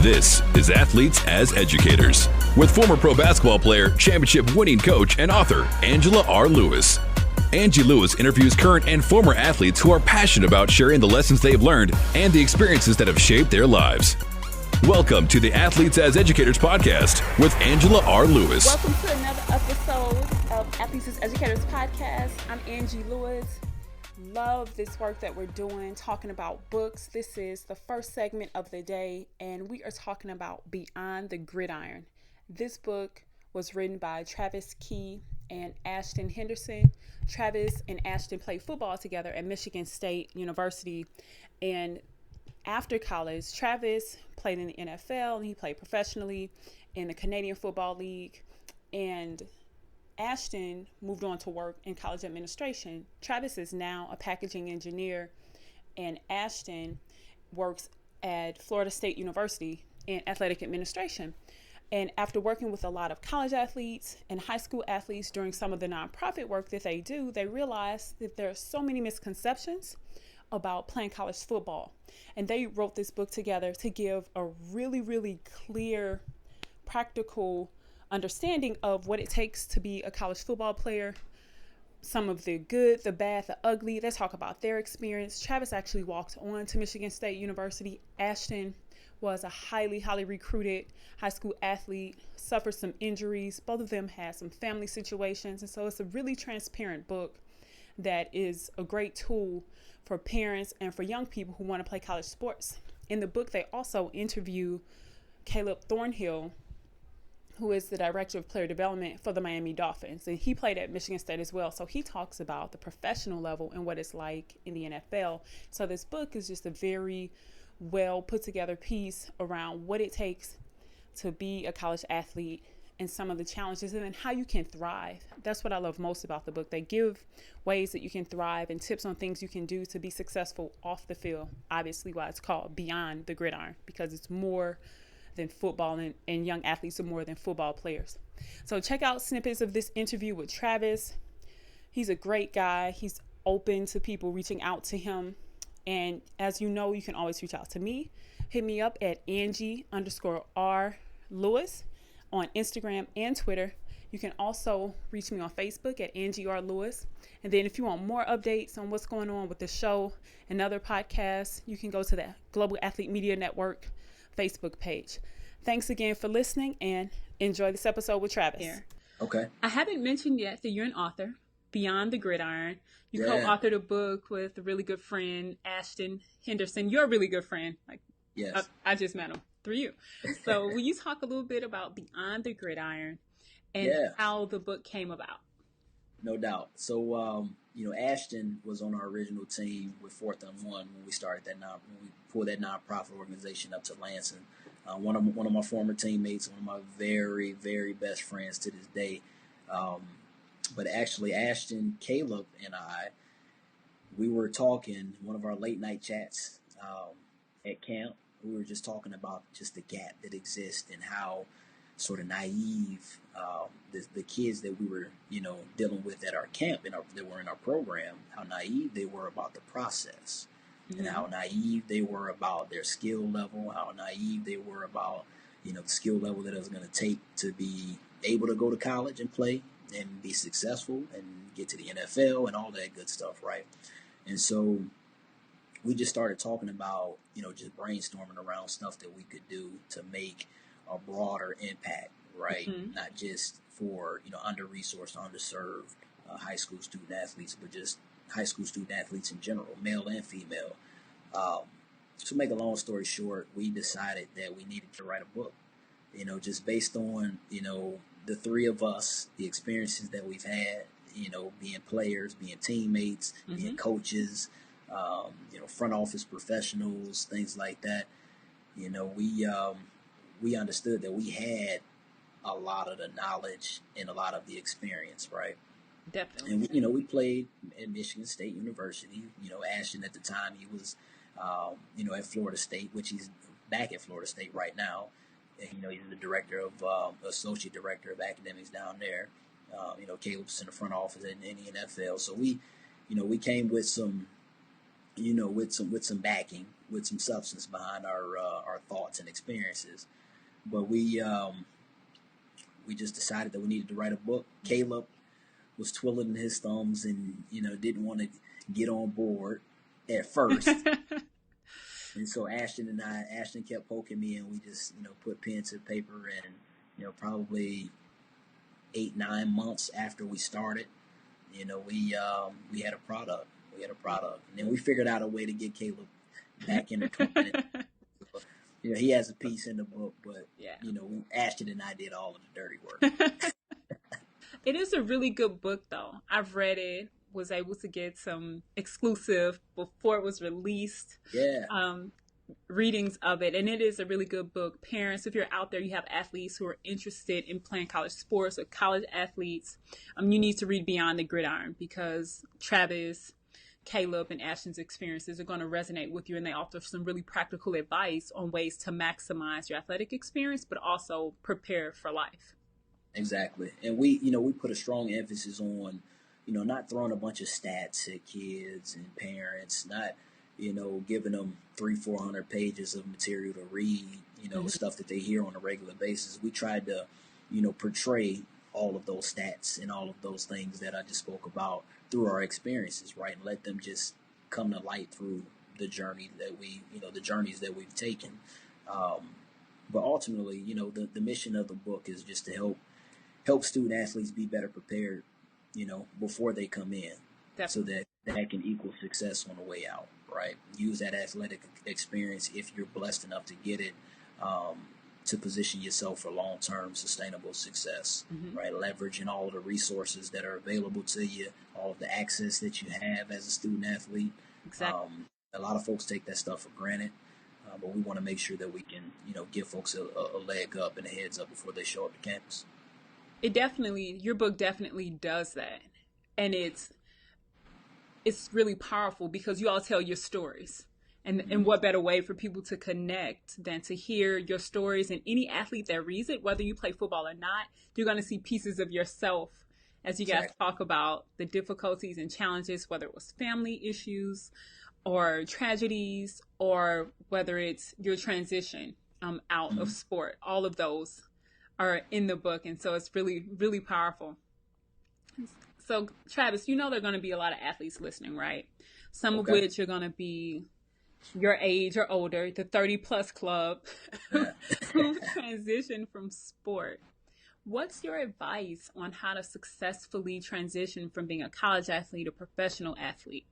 This is Athletes as Educators with former pro basketball player, championship winning coach, and author Angela R. Lewis. Angie Lewis interviews current and former athletes who are passionate about sharing the lessons they've learned and the experiences that have shaped their lives. Welcome to the Athletes as Educators podcast with Angela R. Lewis. Welcome to another episode of Athletes as Educators podcast. I'm Angie Lewis. Love this work that we're doing, talking about books. This is the first segment of the day, and we are talking about Beyond the Gridiron. This book was written by Travis Key and Ashton Henderson. Travis and Ashton played football together at Michigan State University, and after college, Travis played in the NFL and he played professionally in the Canadian Football League, and Ashton moved on to work in college administration. Travis is now a packaging engineer, and Ashton works at Florida State University in athletic administration. And after working with a lot of college athletes and high school athletes during some of the nonprofit work that they do, they realize that there are so many misconceptions about playing college football. And they wrote this book together to give a really, really clear, practical understanding of what it takes to be a college football player, some of the good, the bad, the ugly. They talk about their experience. Travis actually walked on to Michigan State University. Ashton was a highly recruited high school athlete, suffered some injuries. Both of them had some family situations. And so it's a really transparent book that is a great tool for parents and for young people who want to play college sports. In the book, they also interview Caleb Thornhill, who is the director of player development for the Miami Dolphins. And he played at Michigan State as well. So he talks about the professional level and what it's like in the NFL. So this book is just a very well put together piece around what it takes to be a college athlete and some of the challenges and then how you can thrive. That's what I love most about the book. They give ways that you can thrive and tips on things you can do to be successful off the field. Obviously why it's called Beyond the Gridiron, because it's more than football, and young athletes are more than football players. So check out snippets of this interview with Travis. He's a great guy. He's open to people reaching out to him. And as you know, you can always reach out to me. Hit me up at Angie_R Lewis on Instagram and Twitter. You can also reach me on Facebook at Angie R. Lewis. And then if you want more updates on what's going on with the show and other podcasts, you can go to the Global Athlete Media Network Facebook page. Thanks again for listening and enjoy this episode with Travis. Here. Okay. I haven't mentioned yet that you're an author, Beyond the Gridiron. You co-authored a book with a really good friend, Ashton Henderson. You're a really good friend. Yes. I just met him through you. So will you talk a little bit about Beyond the Gridiron and how the book came about? No doubt. So, Ashton was on our original team with 4th and 1 when we started when we pulled that nonprofit organization up to Lansing. One of my former teammates, one of my very, very best friends to this day. But actually, Ashton, Caleb, and we were talking one of our late night chats at camp. We were just talking about just the gap that exists and how sort of naive the kids that we were, dealing with at our camp that were in our program, how naive they were about the process, and how naive they were about their skill level, how naive they were about, the skill level that it was going to take to be able to go to college and play and be successful and get to the NFL and all that good stuff, right? And so we just started talking about, just brainstorming around stuff that we could do to make a broader impact, right? Not just for, under-resourced, underserved high school student athletes, but just high school student athletes in general, male and female. To make a long story short, we decided that we needed to write a book, just based on, the three of us, the experiences that we've had, being players, being teammates, being coaches, front office professionals, things like that. We understood that we had a lot of the knowledge and a lot of the experience, right? Definitely. And we played at Michigan State University. Ashton at the time, he was, at Florida State, which he's back at Florida State right now. And, he's the associate director of academics down there. Caleb's in the front office in the NFL. So we came with some with some backing, with some substance behind our thoughts and experiences. But we just decided that we needed to write a book. Caleb was twiddling his thumbs and didn't want to get on board at first. And so Ashton kept poking me, and we just put pen to paper, and probably 8-9 months after we started, we had a product. And then we figured out a way to get Caleb back intertwined. He has a piece in the book, but yeah. Ashton and I did all of the dirty work. It is a really good book, though. I've read it, was able to get some exclusive before it was released. Yeah. Readings of it, and it is a really good book. Parents, if you're out there, you have athletes who are interested in playing college sports or college athletes, you need to read Beyond the Gridiron, because Travis, Caleb, and Ashton's experiences are going to resonate with you, and they offer some really practical advice on ways to maximize your athletic experience, but also prepare for life. Exactly. And we put a strong emphasis on, not throwing a bunch of stats at kids and parents, not, giving them 300-400 pages of material to read, stuff that they hear on a regular basis. We tried to, portray all of those stats and all of those things that I just spoke about through our experiences, right? And let them just come to light through the journey that the journeys that we've taken. But ultimately, the mission of the book is just to help student athletes be better prepared, before they come in. Definitely. So that can equal success on the way out, right? Use that athletic experience, if you're blessed enough to get it, to position yourself for long-term sustainable success, right? Leveraging all of the resources that are available to you, all of the access that you have as a student athlete. Exactly. A lot of folks take that stuff for granted, but we want to make sure that we can, give folks a leg up and a heads up before they show up to campus. Your book definitely does that. And it's really powerful because you all tell your stories. And what better way for people to connect than to hear your stories? And any athlete that reads it, whether you play football or not, you're going to see pieces of yourself as you guys talk about the difficulties and challenges, whether it was family issues or tragedies, or whether it's your transition out of sport. All of those are in the book, and so it's really, really powerful. So, Travis, there are going to be a lot of athletes listening, right? Some of which are going to be your age or older, the 30-plus club, who transition from sport. What's your advice on how to successfully transition from being a college athlete to professional athlete?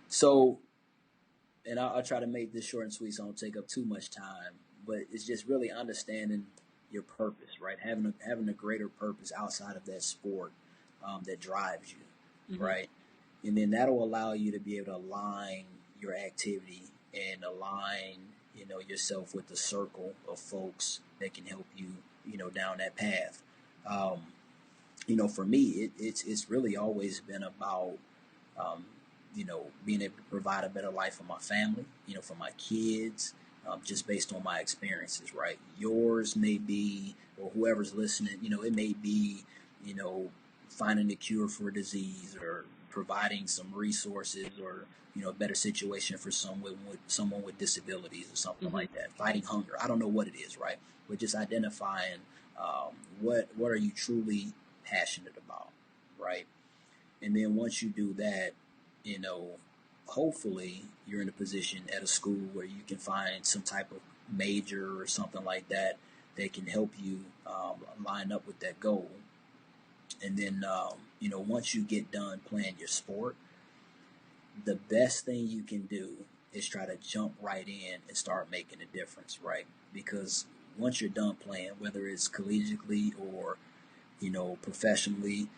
So, and I'll try to make this short and sweet so I don't take up too much time, but it's just really understanding your purpose, right? Having a greater purpose outside of that sport that drives you, right? And then that'll allow you to be able to align your activity and align, yourself with the circle of folks that can help you, down that path. For me, it's really always been about, being able to provide a better life for my family, for my kids, just based on my experiences, right? Yours may be, or whoever's listening, it may be, finding a cure for a disease, or providing some resources, or, a better situation for someone with disabilities or something like that, fighting hunger. I don't know what it is, right? But just identifying what are you truly passionate about, right? And then once you do that, hopefully you're in a position at a school where you can find some type of major or something like that can help you line up with that goal. And then, once you get done playing your sport, the best thing you can do is try to jump right in and start making a difference, right? Because once you're done playing, whether it's collegiately or, professionally,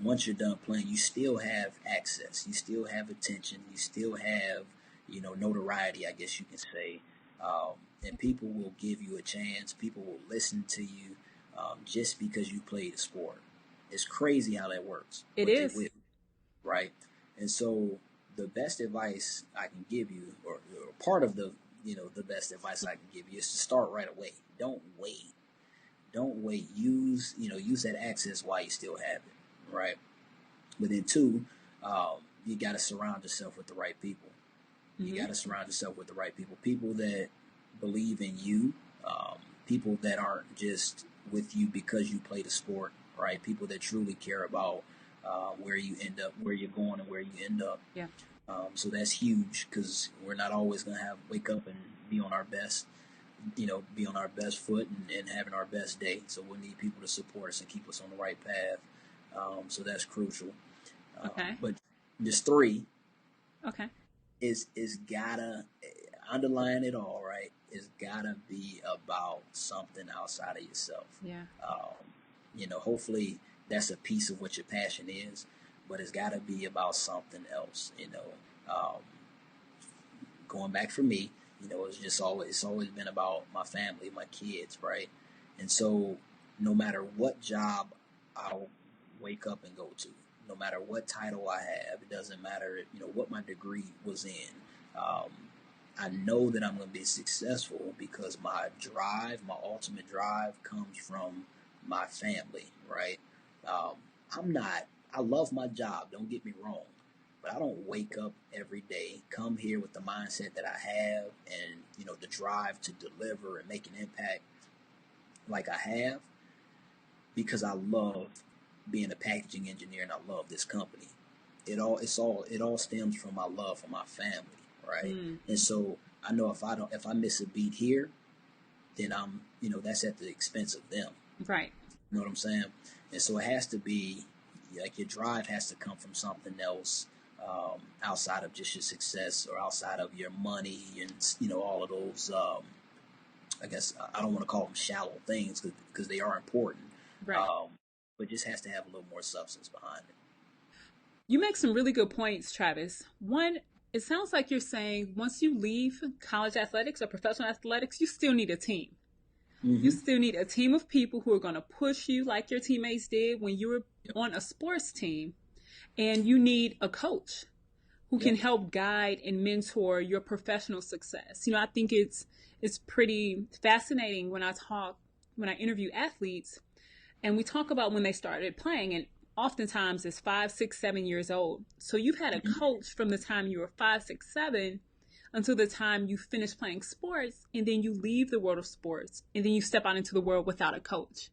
once you're done playing, you still have access, you still have attention, you still have, notoriety, I guess you can say, and people will give you a chance, people will listen to you, just because you played a sport. It's crazy how that works. It is. Right? And so the best advice I can give you, or part of the best advice I can give you, is to start right away. Don't wait. Use that access while you still have it. Right. But then two, you got to surround yourself with the right people. You Mm-hmm. got to surround yourself with the right people. People that believe in you. People that aren't just with you because you play the sport, right? People that truly care about where you end up, where you're going, and where you end up. Yeah. So that's huge because we're not always going to wake up and be on our best, be on our best foot and having our best day. So we need people to support us and keep us on the right path. So that's crucial. Okay. But just three Okay. is gotta underline it all, right? It's gotta be about something outside of yourself. Yeah. Hopefully that's a piece of what your passion is, but it's gotta be about something else. Going back for me, it's always been about my family, my kids, right? And so no matter what job I'll wake up and go to, no matter what title I have, it doesn't matter, what my degree was in. I know that I'm going to be successful because my ultimate drive comes from my family, right? I love my job, don't get me wrong, but I don't wake up every day, come here with the mindset that I have and, the drive to deliver and make an impact like I have because I love being a packaging engineer and I love this company. It all stems from my love for my family, right? And so I know if I miss a beat here, then I'm, that's at the expense of them. Right. You know what I'm saying? And so it has to be like your drive has to come from something else outside of just your success or outside of your money and all of those. I guess I don't want to call them shallow things because they are important. Right. But just has to have a little more substance behind it. You make some really good points, Travis. One, it sounds like you're saying once you leave college athletics or professional athletics, you still need a team. Mm-hmm. You still need a team of people who are going to push you like your teammates did when you were on a sports team. And you need a coach who can help guide and mentor your professional success. I think it's pretty fascinating when I interview athletes and we talk about when they started playing, and oftentimes it's 5, 6, 7 years old. So you've had a coach from the time you were 5, 6, 7 until the time you finish playing sports, and then you leave the world of sports, and then you step out into the world without a coach.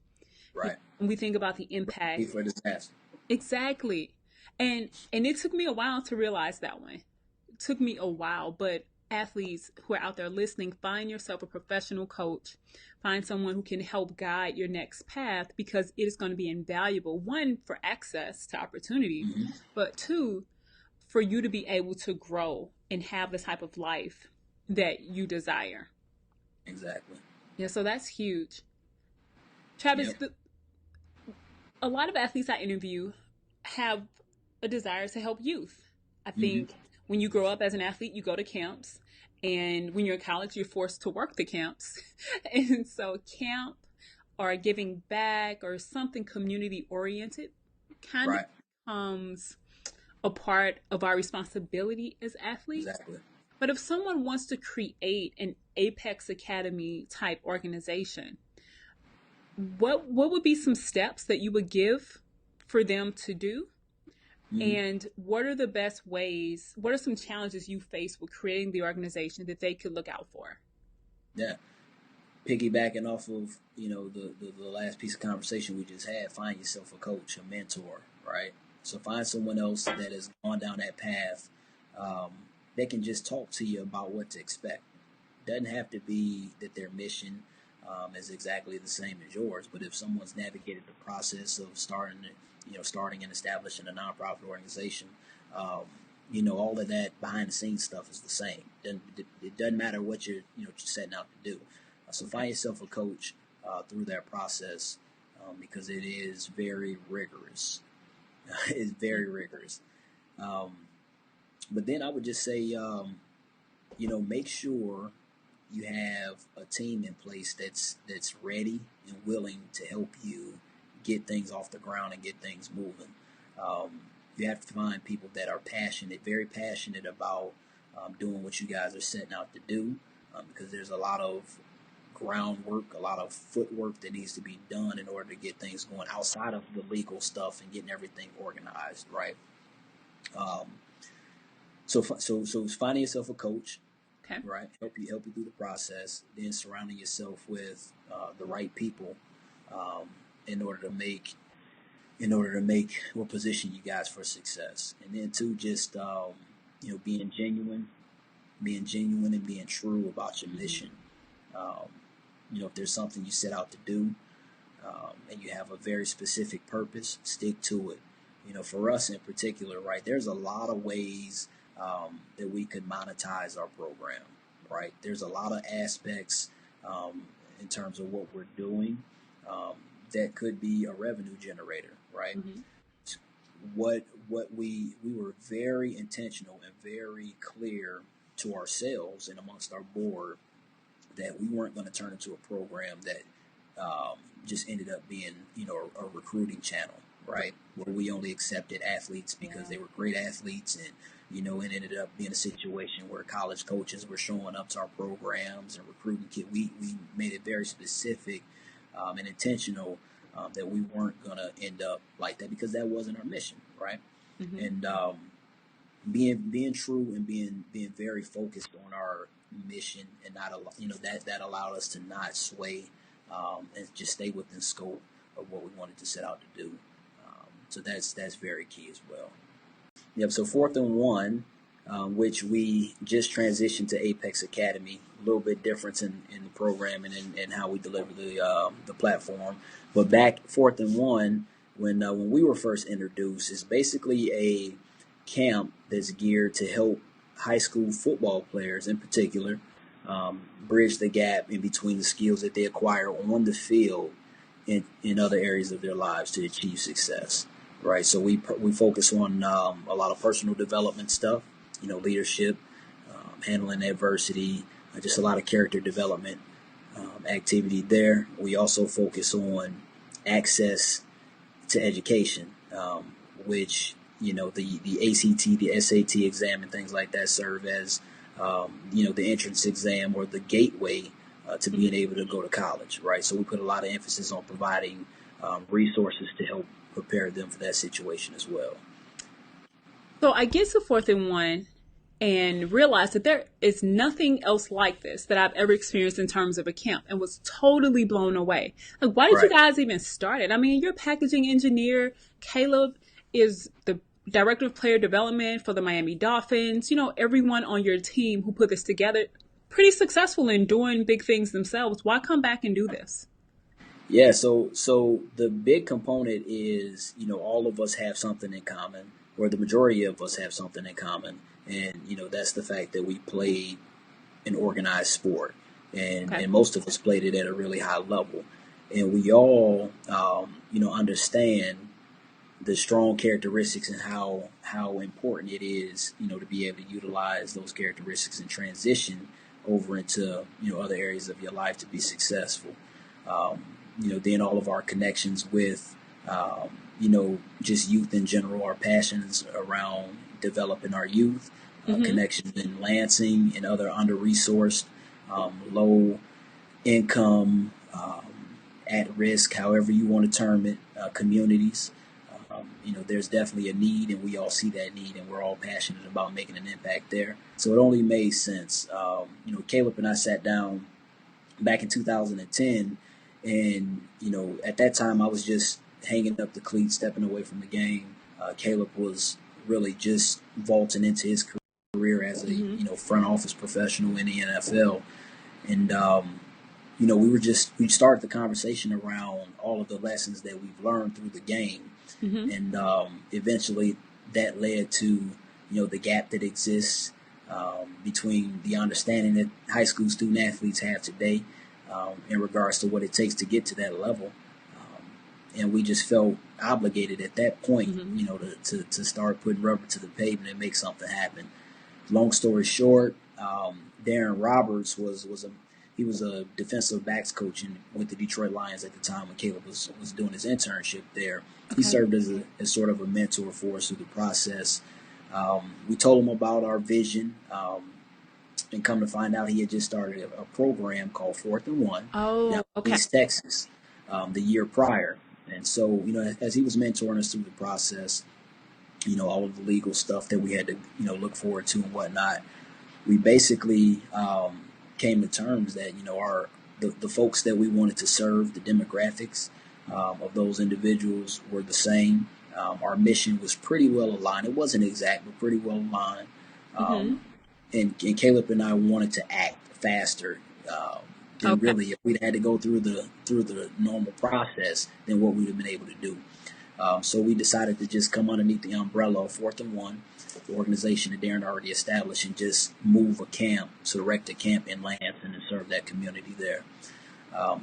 Right. And we think about the impact. For disaster. Exactly. And it took me a while to realize that one. It took me a while, but athletes who are out there listening, find yourself a professional coach. Find someone who can help guide your next path because it is going to be invaluable. One, for access to opportunity, but two, for you to be able to grow and have the type of life that you desire. Exactly. Yeah, so that's huge. Travis, a lot of athletes I interview have a desire to help youth. I think when you grow up as an athlete, you go to camps. And when you're in college, you're forced to work the camps. And so camp or giving back or something community oriented kind of becomes a part of our responsibility as athletes. Exactly. But if someone wants to create an Apex Academy type organization, what would be some steps that you would give for them to do? And what are the best ways, what are some challenges you face with creating the organization that they could look out for? Yeah. Piggybacking off of, the last piece of conversation we just had, find yourself a coach, a mentor, right? So find someone else that has gone down that path that can just talk to you about what to expect. Doesn't have to be that their mission is exactly the same as yours, but if someone's navigated the process of starting and establishing a nonprofit organization, all of that behind the scenes stuff is the same. It doesn't matter what you're setting out to do. So find yourself a coach through that process because it is very rigorous. It's very rigorous. But then I would just say, make sure you have a team in place that's ready and willing to help you get things off the ground and get things moving. You have to find people that are passionate, very passionate about doing what you guys are setting out to do, because there's a lot of groundwork, a lot of footwork that needs to be done in order to get things going outside of the legal stuff and getting everything organized, right? So it's finding yourself a coach, Okay. right? Help you through the process. Then surrounding yourself with the right people um, in order to make or position you guys for success. And then two, just being genuine and being true about your mission. Um, if there's something you set out to do, and you have a very specific purpose, stick to it. For us in particular, right, there's a lot of ways that we could monetize our program, right? There's a lot of aspects in terms of what we're doing um, that could be a revenue generator, right? Mm-hmm. What we were very intentional and very clear to ourselves and amongst our board that we weren't going to turn into a program that just ended up being, a recruiting channel, right? Where we only accepted athletes because they were great athletes, and it ended up being a situation where college coaches were showing up to our programs and recruiting kids. We made it very specific and intentional that we weren't going to end up like that because that wasn't our mission, right? Mm-hmm. And being true and being very focused on our mission and not that allowed us to not sway and just stay within scope of what we wanted to set out to do. So that's very key as well. Yep. So 4th and 1, which we just transitioned to Apex Academy, a little bit difference in the program and how we deliver the platform. But back 4th and 1, when we were first introduced, is basically a camp that's geared to help high school football players in particular bridge the gap in between the skills that they acquire on the field in other areas of their lives to achieve success, right? So we focus on a lot of personal development stuff, leadership, handling adversity, just a lot of character development activity there. We also focus on access to education, which the ACT, the SAT exam, and things like that serve as the entrance exam or the gateway to being able to go to college, right? So we put a lot of emphasis on providing resources to help prepare them for that situation as well. So I get to 4th and 1 and realized that there is nothing else like this that I've ever experienced in terms of a camp, and was totally blown away. Like, why did you guys even start it? I mean, you're a packaging engineer. Caleb is the director of player development for the Miami Dolphins. Everyone on your team who put this together, pretty successful in doing big things themselves. Why come back and do this? Yeah, so the big component is, all of us have something in common, or the majority of us have something in common. And, that's the fact that we played an organized sport. And most of us played it at a really high level. And we all, understand the strong characteristics and how important it is, to be able to utilize those characteristics and transition over into, other areas of your life to be successful. Then all of our connections with, just youth in general, our passions around developing our youth, connections in Lansing and other under-resourced, low income, at risk, however you want to term it, communities. There's definitely a need, and we all see that need, and we're all passionate about making an impact there. So it only made sense. Caleb and I sat down back in 2010, and at that time I was just hanging up the cleats, stepping away from the game. Caleb was really just vaulting into his career as a front office professional in the NFL, and we started the conversation around all of the lessons that we've learned through the game. And eventually that led to, the gap that exists between the understanding that high school student athletes have today in regards to what it takes to get to that level. And we just felt obligated at that point, to start putting rubber to the pavement and make something happen. Long story short, Darren Roberts was a defensive backs coach with the Detroit Lions at the time when Caleb was doing his internship there. He served as sort of a mentor for us through the process. We told him about our vision, and come to find out he had just started a program called 4th and 1 down in East Texas the year prior. And so, as he was mentoring us through the process, all of the legal stuff that we had to, look forward to and whatnot. We basically came to terms that, the folks that we wanted to serve, the demographics of those individuals were the same. Our mission was pretty well aligned. It wasn't exact, but pretty well aligned. And Caleb and I wanted to act faster than really if we'd had to go through the normal process than what we'd have been able to do. So we decided to just come underneath the umbrella of 4th and 1, the organization that Darren already established, and just move a camp, so erect a camp in Lansing and serve that community there.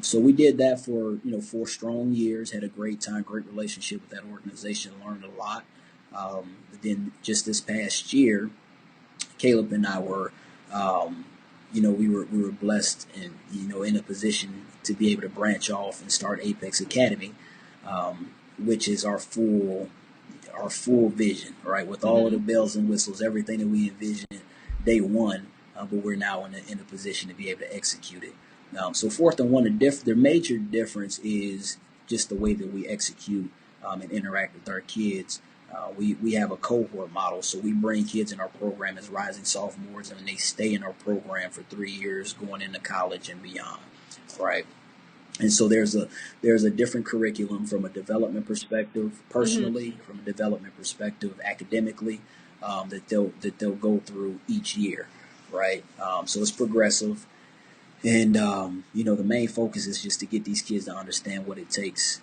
So we did that for 4 strong years, had a great time, great relationship with that organization, learned a lot. Then just this past year, Caleb and I were, we were blessed and in a position to be able to branch off and start Apex Academy, which is our full vision, right? With all of the bells and whistles, everything that we envisioned day one, but we're now in a position to be able to execute it. So 4th and 1, the major difference is just the way that we execute and interact with our kids. We have a cohort model, so we bring kids in our program as rising sophomores, and they stay in our program for 3 years, going into college and beyond, right? And so there's a different curriculum from a development perspective, personally, from a development perspective, academically, that they'll go through each year, right? So it's progressive, and the main focus is just to get these kids to understand what it takes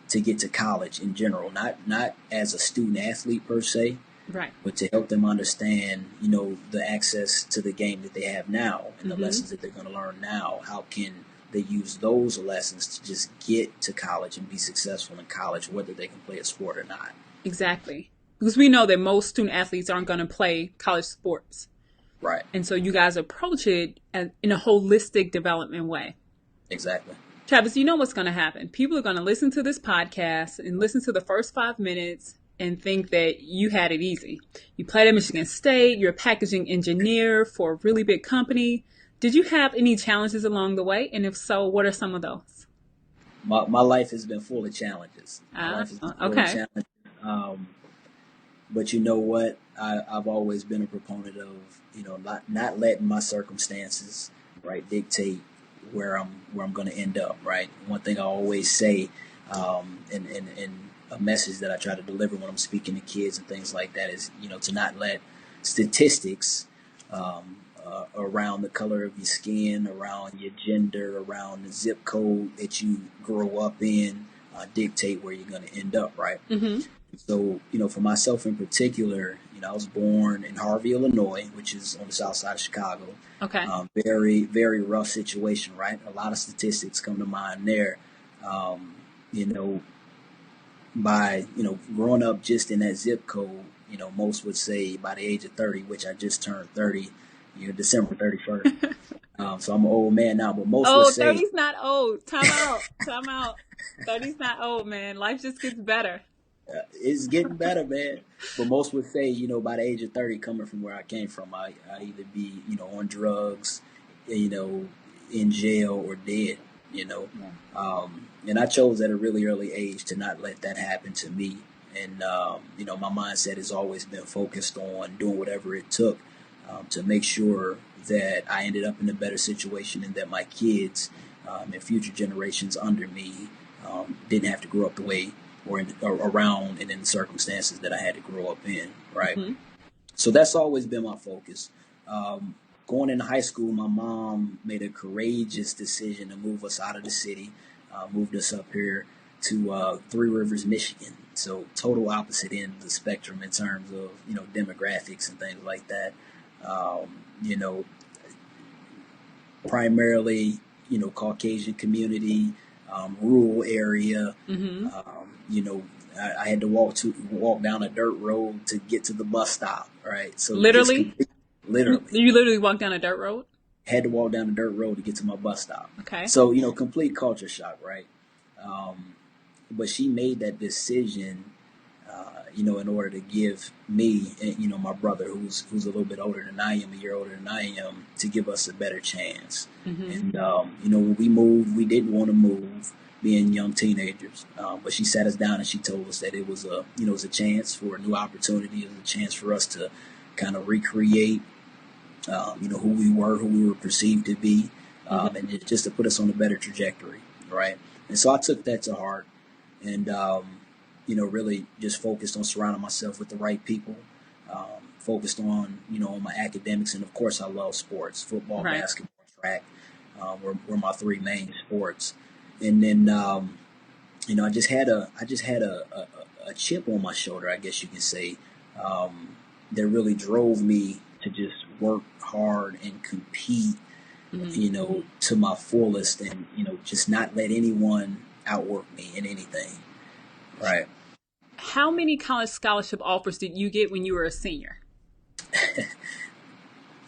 to get to college in general, not as a student athlete per se, right, but to help them understand, the access to the game that they have now and the lessons that they're going to learn now. How can they use those lessons to just get to college and be successful in college, whether they can play a sport or not? Exactly. Because we know that most student athletes aren't going to play college sports. Right. And so you guys approach it in a holistic development way. Exactly. Travis, you know what's going to happen. People are going to listen to this podcast and listen to the first 5 minutes and think that you had it easy. You played at Michigan State. You're a packaging engineer for a really big company. Did you have any challenges along the way? And if so, what are some of those? My life has been full of challenges. But you know what? I've always been a proponent of, not letting my circumstances, right, dictate where I'm going to end up, right? One thing I always say, and a message that I try to deliver when I'm speaking to kids and things like that is, to not let statistics around the color of your skin, around your gender, around the zip code that you grow up in, dictate where you're going to end up, right? So, for myself in particular, I was born in Harvey, Illinois, which is on the south side of Chicago. Okay. Very, very rough situation, right? A lot of statistics come to mind there. By, growing up just in that zip code, most would say by the age of 30, which I just turned 30, December 31st. So I'm an old man now, but most would say... 30's not old. Time out. 30's not old, man. Life just gets better. It's getting better, man. But most would say, by the age of 30, coming from where I came from, I either be, on drugs, in jail or dead, And I chose at a really early age to not let that happen to me. And, my mindset has always been focused on doing whatever it took to make sure that I ended up in a better situation and that my kids and future generations under me didn't have to grow up the way or around and in the circumstances that I had to grow up in, right? So that's always been my focus. Going into high school, my mom made a courageous decision to move us out of the city, moved us up here to Three Rivers, Michigan. So total opposite end of the spectrum in terms of, demographics and things like that. Primarily, Caucasian community, rural area. I had to walk down a dirt road to get to the bus stop, right? So literally? Literally. You literally walked down a dirt road? Had to walk down a dirt road to get to my bus stop. Okay. So, complete culture shock, right? But she made that decision, in order to give me and, my brother, who's a little bit older than I am, a year older than I am, to give us a better chance. And, when we moved, we didn't want to move. being young teenagers. But she sat us down and she told us that it was it was a chance for a new opportunity. It was a chance for us to kind of recreate, who we were perceived to be, and just to put us on a better trajectory, right? And so I took that to heart, and really just focused on surrounding myself with the right people. Focused on on my academics, and of course I love sports, football, Right. basketball, track. Were my three main sports, and then I just had a chip on my shoulder, I guess you can say, that really drove me to just work hard and compete, to my fullest, and just not let anyone outwork me in anything. Right. How many college scholarship offers did you get when you were a senior?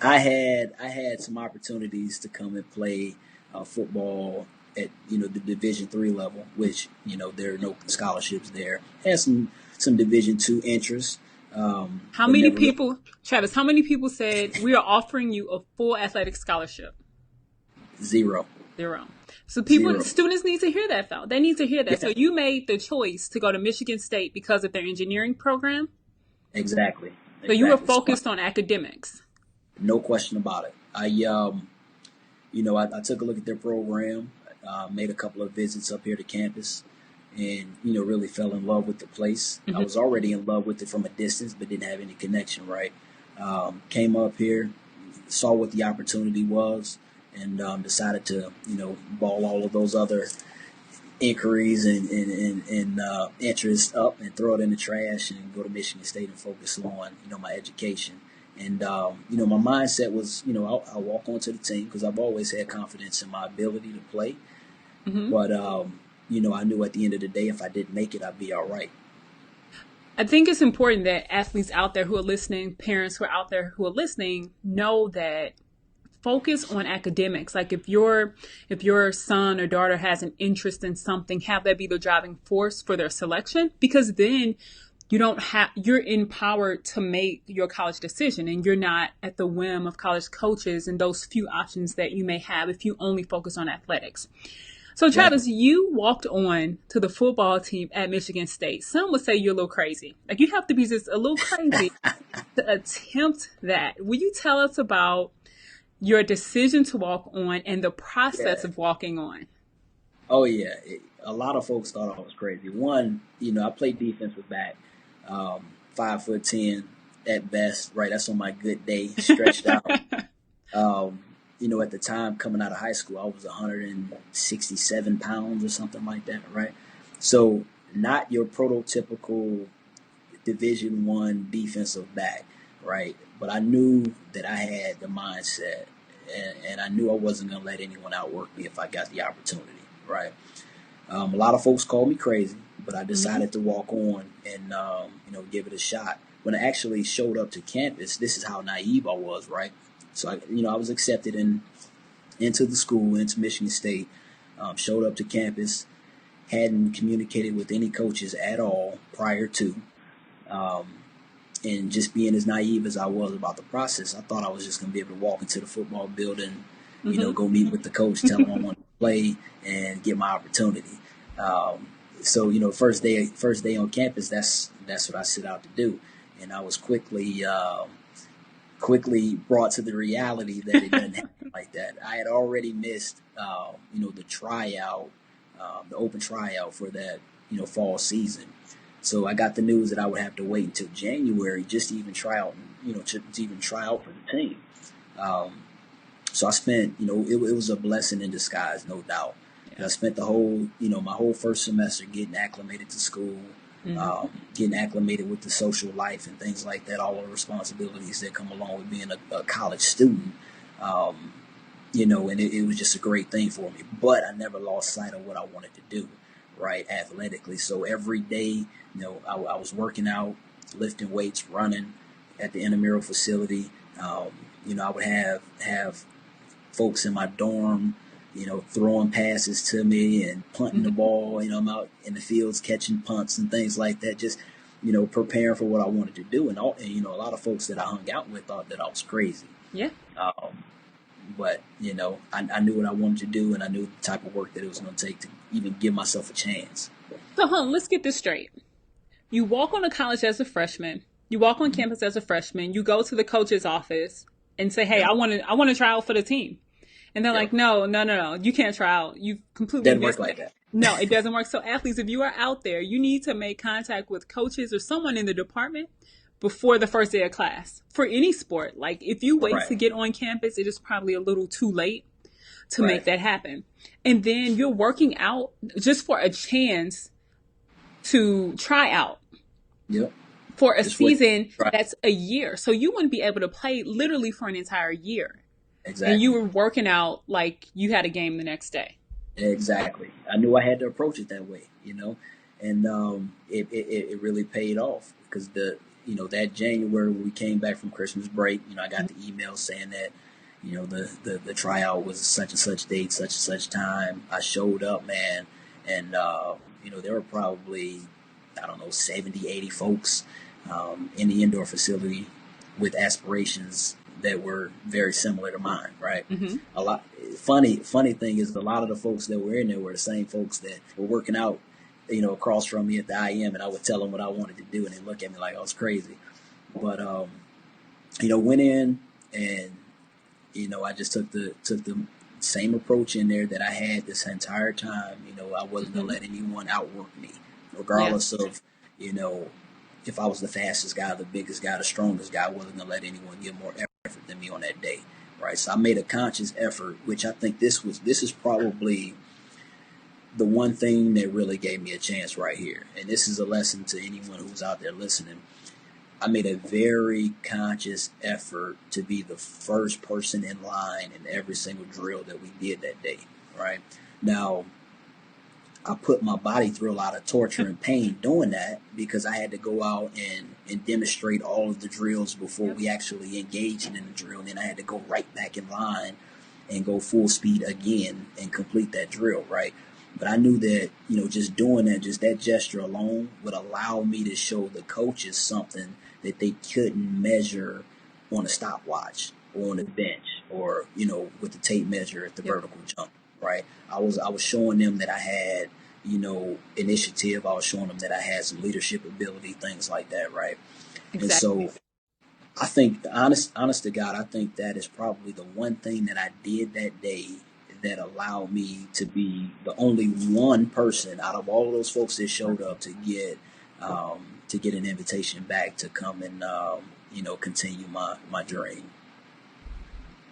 I had some opportunities to come and play football at the Division III level, which there are no scholarships there. Had some Division II interests. How many people, Travis? How many people said we are offering you a full athletic scholarship? Zero. So students need to hear that, though. They need to hear that. Yeah. So you made the choice to go to Michigan State because of their engineering program? Exactly. So you were focused on academics? No question about it. I took a look at their program, made a couple of visits up here to campus, and, really fell in love with the place. I was already in love with it from a distance, but didn't have any connection, right? Came up here, saw what the opportunity was, and decided to, ball all of those other inquiries and interests up and throw it in the trash and go to Michigan State and focus on, my education. And, my mindset was, I'll walk onto the team because I've always had confidence in my ability to play. But, I knew at the end of the day, if I didn't make it, I'd be all right. I think it's important that athletes out there who are listening, parents who are out there who are listening, know that focus on academics. Like if your son or daughter has an interest in something, have that be the driving force for their selection, because then you're empowered to make your college decision, and you're not at the whim of college coaches and those few options that you may have if you only focus on athletics. So Travis, you walked on to the football team at Michigan State. Some would say you're a little crazy. Like you have to be just a little crazy to attempt that. Will you tell us about your decision to walk on and the process of walking on? Oh yeah. A lot of folks thought I was crazy. One, I played defensive back, 5'10" at best, right? That's on my good day, stretched out. At the time coming out of high school, I was 167 pounds or something like that, right? So not your prototypical Division I defensive back, right? But I knew that I had the mindset, and I knew I wasn't going to let anyone outwork me if I got the opportunity, right? A lot of folks called me crazy, but I decided to walk on and, give it a shot. When I actually showed up to campus, this is how naive I was, right? So, I was accepted into the school, into Michigan State, showed up to campus, hadn't communicated with any coaches at all prior to, and just being as naive as I was about the process, I thought I was just going to be able to walk into the football building, go meet with the coach, tell him I want to play, and get my opportunity. So, first day on campus, that's what I set out to do. And I was quickly brought to the reality that it doesn't happen like that. I had already missed, the tryout, the open tryout for that, fall season. So I got the news that I would have to wait until January just to even try out, to even try out for the team. So I spent, it was a blessing in disguise, no doubt. And I spent the whole, my whole first semester getting acclimated to school, getting acclimated with the social life and things like that, all the responsibilities that come along with being a college student, and it was just a great thing for me. But I never lost sight of what I wanted to do, right, athletically. So every day, I was working out, lifting weights, running at the intramural facility. I would have folks in my dorm, throwing passes to me and punting the ball. I'm out in the fields catching punts and things like that, just, preparing for what I wanted to do. And a lot of folks that I hung out with thought that I was crazy. Yeah. But, I knew what I wanted to do, and I knew the type of work that it was going to take to even give myself a chance. So, let's get this straight. You walk on to college as a freshman. You walk on campus as a freshman. You go to the coach's office and say, "Hey, I want to try out for the team." And they're like, no, you can't try out. You completely Doesn't work like that. No, it doesn't work. So athletes, if you are out there, you need to make contact with coaches or someone in the department before the first day of class for any sport. Like if you wait to get on campus, it is probably a little too late to make that happen. And then you're working out just for a chance to try out. Yep. For a season that's a year. So you wouldn't be able to play literally for an entire year. Exactly. And you were working out like you had a game the next day. Exactly. I knew I had to approach it that way, and it really paid off because that January when we came back from Christmas break, I got the email saying that, the tryout was such and such date, such and such time. I showed up, man. And, there were probably, 70, 80 folks in the indoor facility with aspirations that were very similar to mine, right? Mm-hmm. A lot. Funny thing is, a lot of the folks that were in there were the same folks that were working out, across from me at the IM, and I would tell them what I wanted to do, and they look at me like I was crazy. But went in, and I just took the same approach in there that I had this entire time. I wasn't gonna let anyone outwork me, regardless of if I was the fastest guy, the biggest guy, the strongest guy. I wasn't gonna let anyone give more effort than me on that day, right? So I made a conscious effort, which I think this is probably the one thing that really gave me a chance right here. And this is a lesson to anyone who's out there listening. I made a very conscious effort to be the first person in line in every single drill that we did that day, right? Now, I put my body through a lot of torture and pain doing that because I had to go out and demonstrate all of the drills before we actually engaged in the drill. And then I had to go right back in line and go full speed again and complete that drill, right? But I knew that, just doing that, just that gesture alone would allow me to show the coaches something that they couldn't measure on a stopwatch or on a bench or, with the tape measure at the vertical jump, right? I was showing them that I had, initiative. I was showing them that I had some leadership ability, things like that, right? Exactly. And so I think, honest to God, I think that is probably the one thing that I did that day that allowed me to be the only one person out of all of those folks that showed up to get an invitation back to come and continue my dream.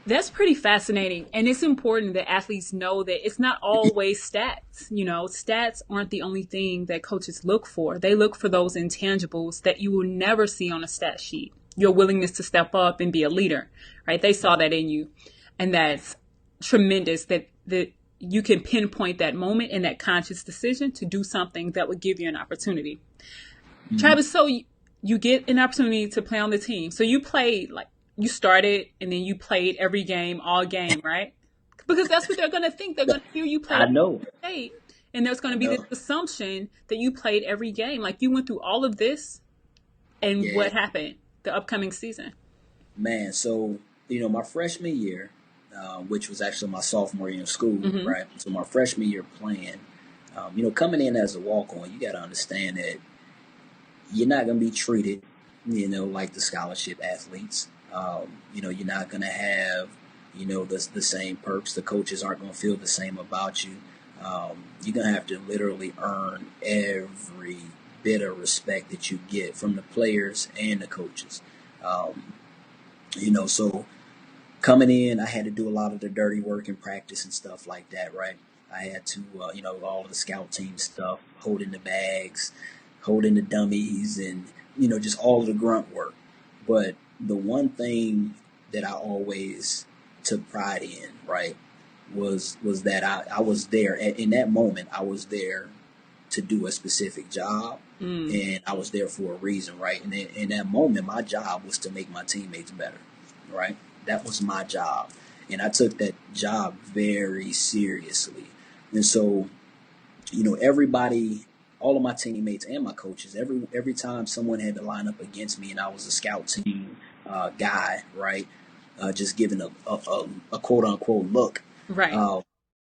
That's pretty fascinating. And it's important that athletes know that it's not always stats. Stats aren't the only thing that coaches look for. They look for those intangibles that you will never see on a stat sheet. Your willingness to step up and be a leader, right? They saw that in you. And that's tremendous that you can pinpoint that moment and that conscious decision to do something that would give you an opportunity. Mm-hmm. Travis, so you get an opportunity to play on the team. So you played, you started and then you played every game, all game, right? Because that's what they're going to think. They're going to hear you play. I know. And there's going to be this assumption that you played every game. Like you went through all of this and what happened the upcoming season? Man, so, my freshman year, which was actually my sophomore year in school, right? So my freshman year playing, coming in as a walk-on, you got to understand that you're not going to be treated, like the scholarship athletes. You're not going to have, the same perks. The coaches aren't going to feel the same about you. You're going to have to literally earn every bit of respect that you get from the players and the coaches. So coming in, I had to do a lot of the dirty work in practice and stuff like that, right? I had to, all of the scout team stuff, holding the bags, holding the dummies, and, just all of the grunt work. But the one thing that I always took pride in, right, was that I was there. In that moment, I was there to do a specific job, and I was there for a reason, right? And in that moment, my job was to make my teammates better, right? That was my job. And I took that job very seriously. And so, everybody, all of my teammates and my coaches, every time someone had to line up against me and I was a scout team guy, right? just giving a quote unquote look. Right.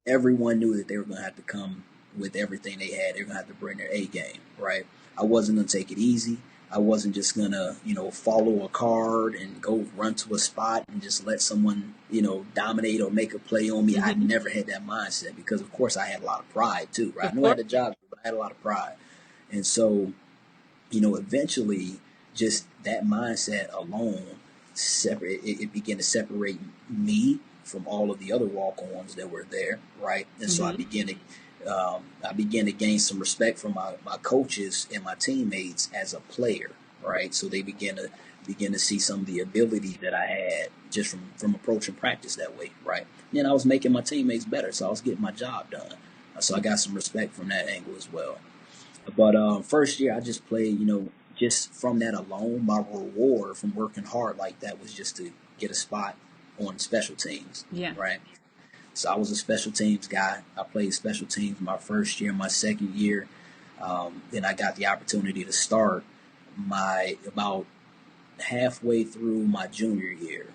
Everyone knew that they were going to have to come with everything they had. They were going to have to bring their A game, right? I wasn't going to take it easy. I wasn't just going to, follow a card and go run to a spot and just let someone, dominate or make a play on me. I never had that mindset because, of course, I had a lot of pride too, right? I knew I had a job, but I had a lot of pride. And so, eventually just that mindset alone, it began to separate me from all of the other walk-ons that were there, right? And so I began to gain some respect from my coaches and my teammates as a player, right? So they began to see some of the ability that I had just from approaching practice that way, right? And I was making my teammates better, so I was getting my job done. So I got some respect from that angle as well. But first year I just played, just from that alone, my reward from working hard like that was just to get a spot on special teams, right? So I was a special teams guy. I played special teams my first year. My second year, then I got the opportunity to start about halfway through my junior year.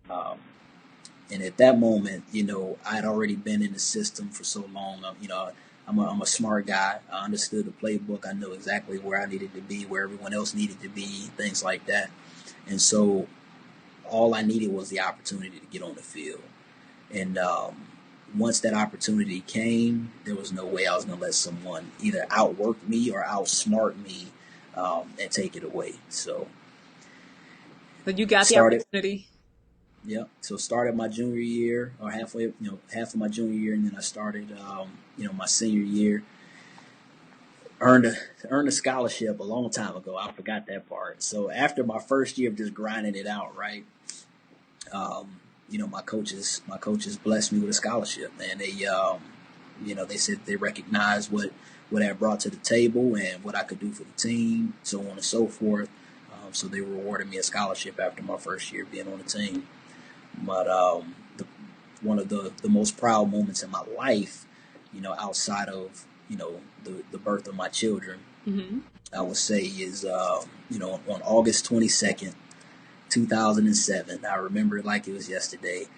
And at that moment, I'd already been in the system for so long. I'm a smart guy. I understood the playbook. I knew exactly where I needed to be, where everyone else needed to be, things like that. And so all I needed was the opportunity to get on the field. And once that opportunity came, there was no way I was going to let someone either outwork me or outsmart me and take it away. So you got the opportunity. Yeah. So started my junior year, or half of my junior year, and then I started, my senior year. Earned a scholarship a long time ago. I forgot that part. So after my first year of just grinding it out, right? My coaches blessed me with a scholarship, and they said they recognized what I brought to the table and what I could do for the team, so on and so forth. So they rewarded me a scholarship after my first year being on the team. But one of the most proud moments in my life, outside of the birth of my children, I would say is on August 22nd, 2007. I remember it like it was yesterday.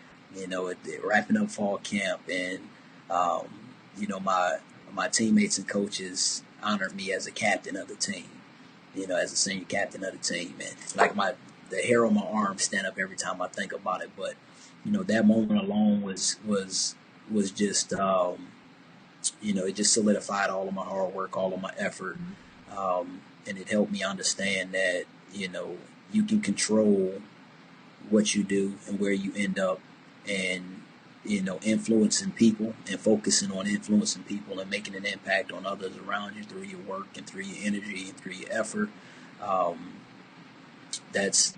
Wrapping up fall camp, and my teammates and coaches honored me as a captain of the team. As a senior captain of the team, and the hair on my arm stand up every time I think about it. But that moment alone was just it just solidified all of my hard work, all of my effort, and it helped me understand that you can control what you do and where you end up, and influencing people and focusing on influencing people and making an impact on others around you through your work and through your energy and through your effort. That's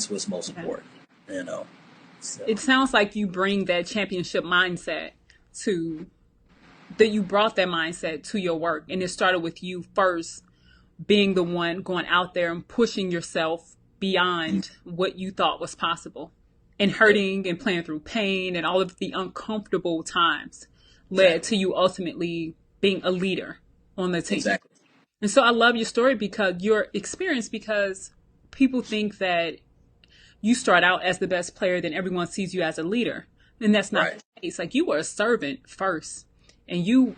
what's most important, So. It sounds like you bring that championship mindset you brought that mindset to your work, and it started with you first being the one going out there and pushing yourself beyond what you thought was possible, and hurting and playing through pain and all of the uncomfortable times led to you ultimately being a leader on the team. Exactly. And so I love your story because your experience, because people think that you start out as the best player, then everyone sees you as a leader. And that's not the case. Like, you were a servant first, and you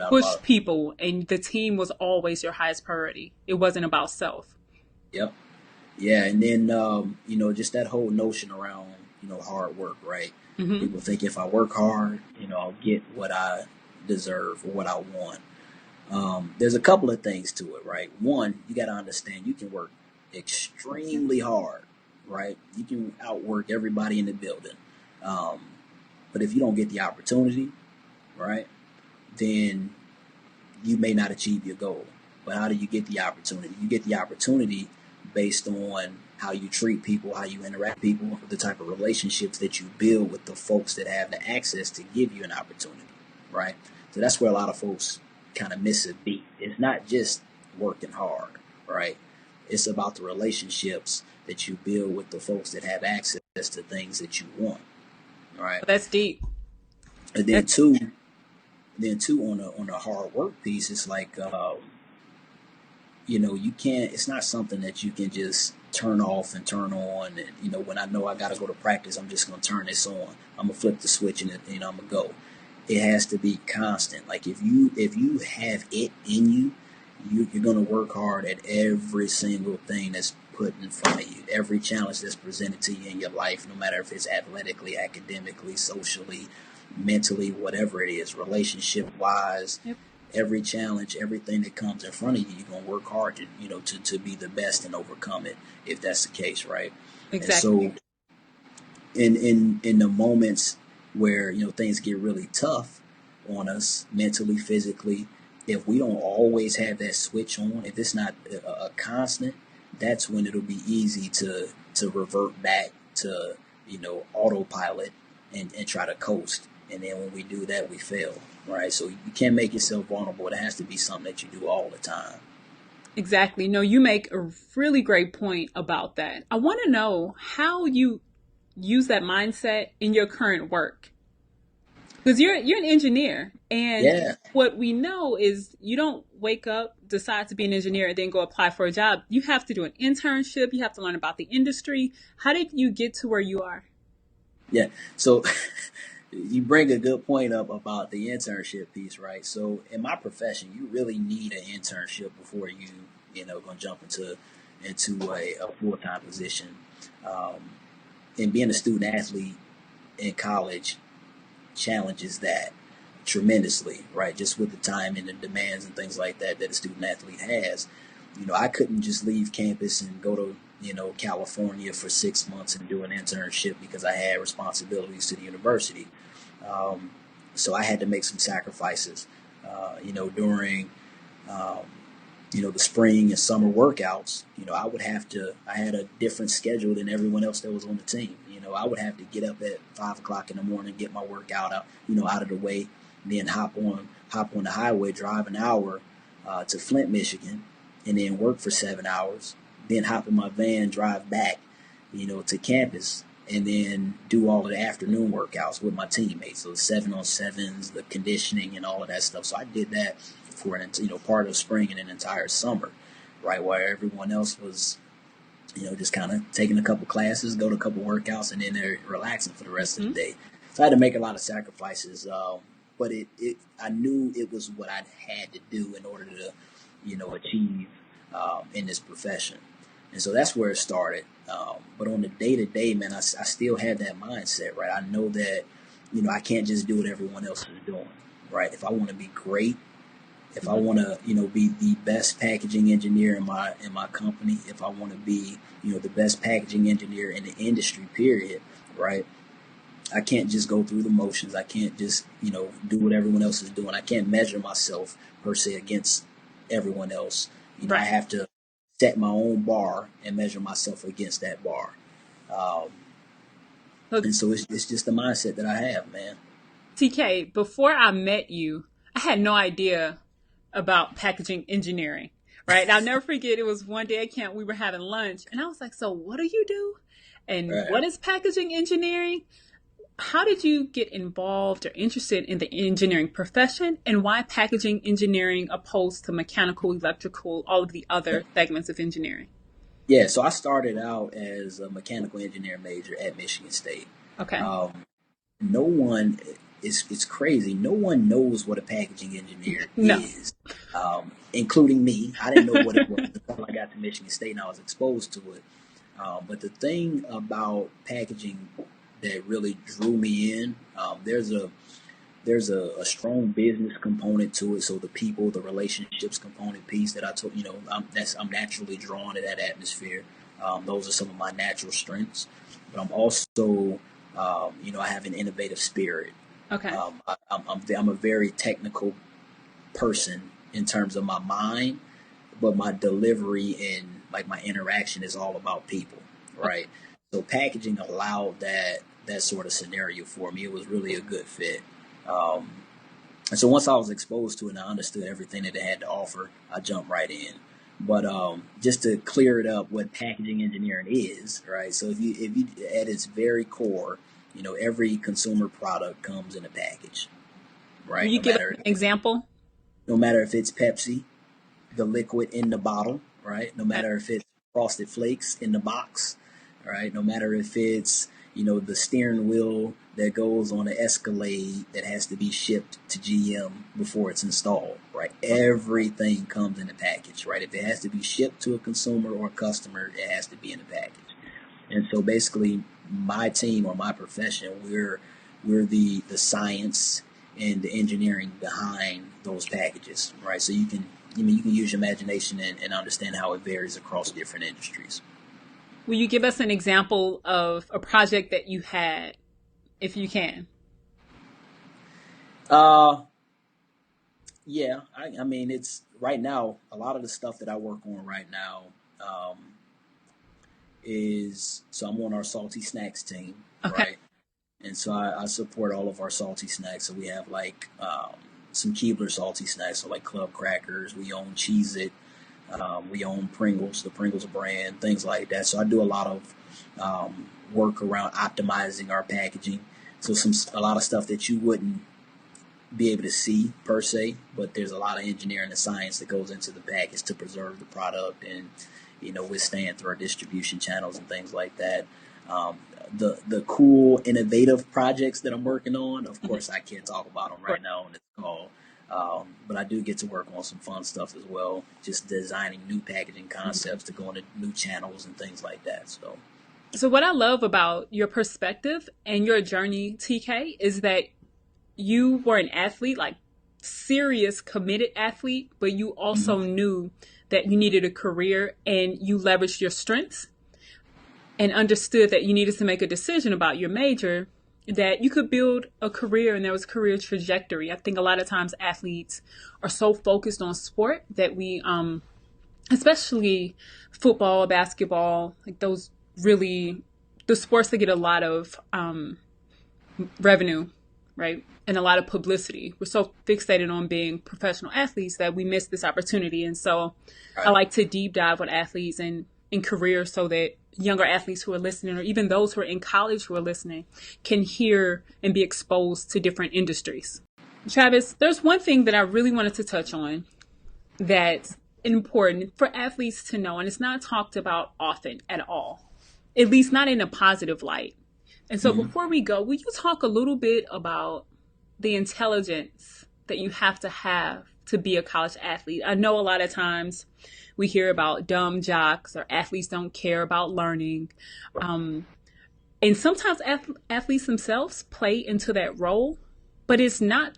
pushed people, and the team was always your highest priority. It wasn't about self. Yep. Yeah. And then, just that whole notion around, hard work, right? People think if I work hard, I'll get what I deserve or what I want. There's a couple of things to it, right? One, you got to understand you can work extremely hard, right? You can outwork everybody in the building. But if you don't get the opportunity, right, then you may not achieve your goal. But how do you get the opportunity? You get the opportunity based on how you treat people, how you interact with people, the type of relationships that you build with the folks that have the access to give you an opportunity, right? So that's where a lot of folks kind of miss a beat. It's not just working hard, right? It's about the relationships that you build with the folks that have access to things that you want, right? That's deep. And then two on the hard work piece, it's like you can't. It's not something that you can just turn off and turn on. And, when I know I got to go to practice, I'm just going to turn this on. I'm going to flip the switch and, I'm going to go. It has to be constant. Like if you have it in you, you're going to work hard at every single thing that's put in front of you, every challenge that's presented to you in your life, no matter if it's athletically, academically, socially, mentally, whatever it is, relationship wise. Yep. Every challenge, everything that comes in front of you, you're gonna work hard to be the best and overcome it, if that's the case, right? Exactly. And so in the moments where things get really tough on us mentally, physically, if we don't always have that switch on, if it's not a constant, that's when it'll be easy to revert back to autopilot and try to coast. And then when we do that, we fail, right? So you can't make yourself vulnerable. It has to be something that you do all the time. Exactly. No, you make a really great point about that. I want to know how you use that mindset in your current work. Because you're an engineer, and Yeah. what we know is you don't wake up, decide to be an engineer, and then go apply for a job. You have to do an internship. You have to learn about the industry. How did you get to where you are? Yeah. So you bring a good point up about the internship piece, right? So in my profession, you really need an internship before gonna jump into a full-time position. Um, and being a student athlete in college challenges that tremendously, right? Just with the time and the demands and things like that a student athlete has. I couldn't just leave campus and go to California for 6 months and do an internship because I had responsibilities to the university. Um, so I had to make some sacrifices. During the spring and summer workouts, I had a different schedule than everyone else that was on the team. I would have to get up at 5 o'clock in the morning, get my workout out of the way, then hop on the highway, drive an hour to Flint, Michigan, and then work for 7 hours, then hop in my van, drive back, to campus, and then do all of the afternoon workouts with my teammates. So the 7-on-7s, the conditioning, and all of that stuff. So I did that for part of spring and an entire summer, right, where everyone else was just kind of taking a couple classes, go to a couple workouts, and then they're relaxing for the rest of the day. So I had to make a lot of sacrifices, but I knew it was what I had to do in order to achieve in this profession. And so that's where it started. But on the day-to-day, man, I still have that mindset, right? I know that I can't just do what everyone else is doing, right? If I want to be great, if I want to be the best packaging engineer in my company, if I want to be the best packaging engineer in the industry, period, right? I can't just go through the motions. I can't just do what everyone else is doing. I can't measure myself per se against everyone else. Right. I have to set my own bar and measure myself against that bar. And so it's just the mindset that I have, man. TK, before I met you, I had no idea about packaging engineering, right? And I'll never forget, it was one day at camp, we were having lunch, and I was like, so what do you do? And Right. what is packaging engineering? How did you get involved or interested in the engineering profession, and why packaging engineering opposed to mechanical, electrical, all of the other segments of engineering? Yeah, so I started out as a mechanical engineer major at Michigan State. Okay. No one, it's crazy. No one knows what a packaging engineer No. is, including me. I didn't know what it was until I got to Michigan State and I was exposed to it. But the thing about packaging that really drew me in, there's a strong business component to it. So the people, the relationships component piece that I told I'm naturally drawn to that atmosphere. Those are some of my natural strengths. But I'm also I have an innovative spirit. Okay. I'm a very technical person in terms of my mind, but my delivery and like my interaction is all about people, right? So packaging allowed that sort of scenario for me. It was really a good fit. And so once I was exposed to it and I understood everything that it had to offer, I jumped right in. But just to clear it up, what packaging engineering is, right? So if you at its very core, every consumer product comes in a package, right? Will you give an example? No matter if it's Pepsi, the liquid in the bottle, right? No matter if it's Frosted Flakes in the box, right? No matter if it's, the steering wheel that goes on an Escalade that has to be shipped to GM before it's installed, right? Everything comes in a package, right? If it has to be shipped to a consumer or a customer, it has to be in a package. And so basically my team or my profession, we're the science and the engineering behind those packages, right? So you can use your imagination and understand how it varies across different industries. Will you give us an example of a project that you had, if you can? Yeah, I mean, it's right now, a lot of the stuff that I work on right now so I'm on our salty snacks team, Okay. right? And so I support all of our salty snacks. So we have like some Keebler salty snacks, so like Club Crackers. We own Cheez-It. We own Pringles, the Pringles brand, things like that. So I do a lot of work around optimizing our packaging. So a lot of stuff that you wouldn't be able to see per se, but there's a lot of engineering and science that goes into the package to preserve the product and withstand through our distribution channels and things like that. The cool, innovative projects that I'm working on, of course, I can't talk about them right now on this call. But I do get to work on some fun stuff as well, just designing new packaging concepts to go into new channels and things like that. So what I love about your perspective and your journey, TK, is that you were an athlete, like serious, committed athlete, but you also knew that you needed a career and you leveraged your strengths and understood that you needed to make a decision about your major, that you could build a career and there was career trajectory. I think a lot of times athletes are so focused on sport that we, especially football, basketball, like those really, the sports that get a lot of revenue, right? And a lot of publicity. We're so fixated on being professional athletes that we miss this opportunity. And so I like to deep dive on athletes and in careers so that younger athletes who are listening, or even those who are in college who are listening, can hear and be exposed to different industries. Travis, there's one thing that I really wanted to touch on that's important for athletes to know, and it's not talked about often at all, at least not in a positive light. And so before we go, will you talk a little bit about the intelligence that you have to be a college athlete? I know a lot of times we hear about dumb jocks or athletes don't care about learning. And sometimes athletes themselves play into that role, but it's not,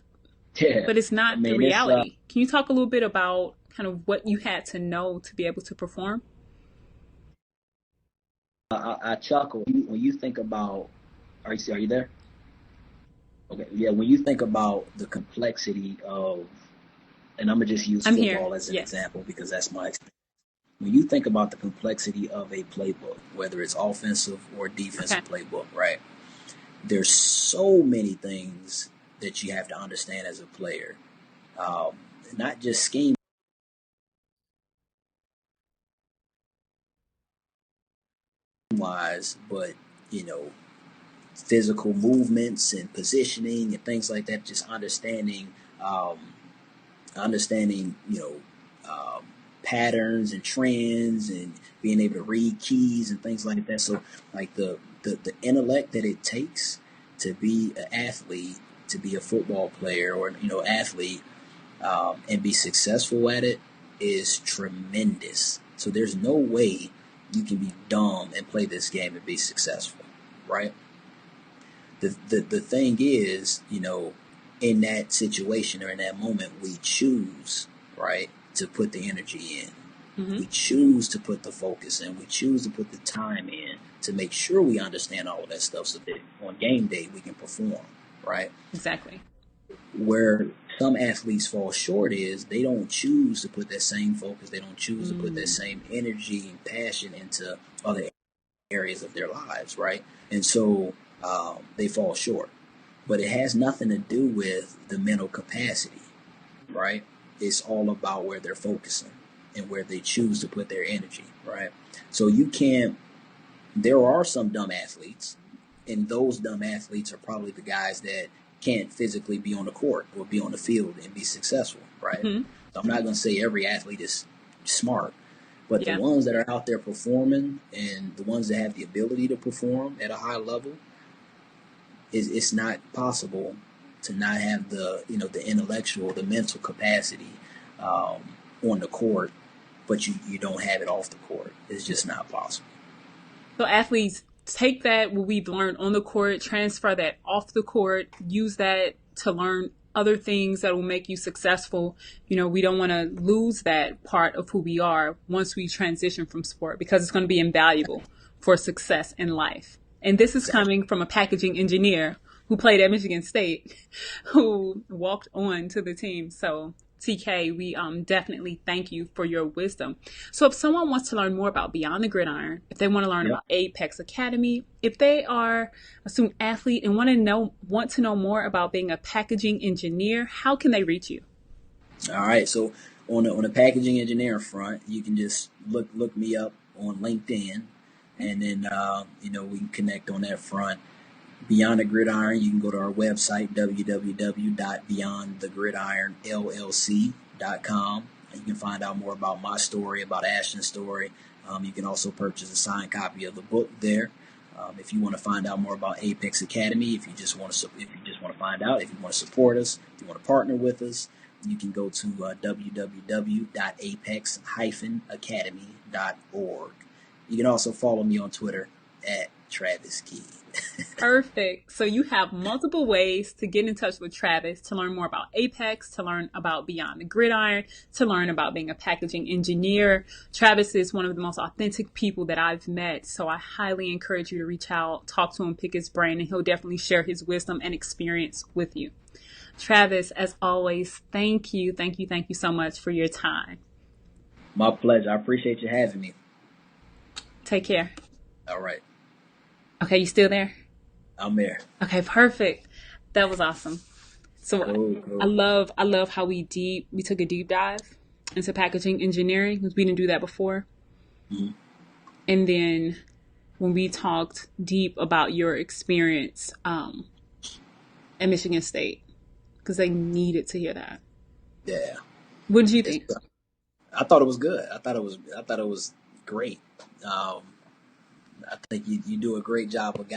the reality. Can you talk a little bit about kind of what you had to know to be able to perform? I chuckle when you think about, are you there? Okay, yeah, when you think about the complexity of, and I'm going to just use football as an example because that's my experience. When you think about the complexity of a playbook, whether it's offensive or defensive playbook, right? There's so many things that you have to understand as a player, not just scheme wise, but physical movements and positioning and things like that. Just understanding, patterns and trends and being able to read keys and things like that. So, like the intellect that it takes to be an athlete, to be a football player or athlete, and be successful at it is tremendous. So there's no way you can be dumb and play this game and be successful, right? The thing is, in that situation or in that moment, we choose, right, to put the energy in. We choose to put the focus in. We choose to put the time in to make sure we understand all of that stuff so that on game day we can perform, right? Exactly. Where some athletes fall short is they don't choose to put that same focus. They don't choose to put that same energy and passion into other areas of their lives, right? And so they fall short. But it has nothing to do with the mental capacity, right? It's all about where they're focusing and where they choose to put their energy, right? So there are some dumb athletes, and those dumb athletes are probably the guys that can't physically be on the court or be on the field and be successful, right? So I'm not going to say every athlete is smart, But the Yeah. ones that are out there performing and the ones that have the ability to perform at a high level, it's not possible to not have the intellectual, the mental capacity on the court, but you don't have it off the court. It's just not possible. So athletes take that what we've learned on the court, transfer that off the court, use that to learn other things that will make you successful. We don't want to lose that part of who we are once we transition from sport, because it's going to be invaluable for success in life. And this is coming from a packaging engineer who played at Michigan State, who walked on to the team. So TK, we definitely thank you for your wisdom. So if someone wants to learn more about Beyond the Gridiron, if they want to learn about Apex Academy, if they are a student athlete and want to know more about being a packaging engineer, how can they reach you? All right. So on the packaging engineering front, you can just look me up on LinkedIn, and then we can connect on that front. Beyond the Gridiron, you can go to our website, www.beyondthegridironllc.com, and you can find out more about my story, about Ashton's story. You can also purchase a signed copy of the book there. If you want to find out more about Apex Academy, if you just want to find out, if you want to support us, if you want to partner with us, you can go to www.apex-academy.org. You can also follow me on Twitter at Travis Key. Perfect. So you have multiple ways to get in touch with Travis, to learn more about Apex, to learn about Beyond the Gridiron, to learn about being a packaging engineer. Travis is one of the most authentic people that I've met. So I highly encourage you to reach out, talk to him, pick his brain, and he'll definitely share his wisdom and experience with you. Travis, as always, thank you so much for your time. My pleasure. I appreciate you having me. Take care. All right. Okay, you still there? I'm there. Okay, perfect. That was awesome. So Cool. I love how we took a deep dive into packaging engineering, because we didn't do that before. Mm-hmm. And then when we talked deep about your experience at Michigan State, because they needed to hear that. Yeah. What did you think? I thought it was good. I thought it was great. I think you do a great job of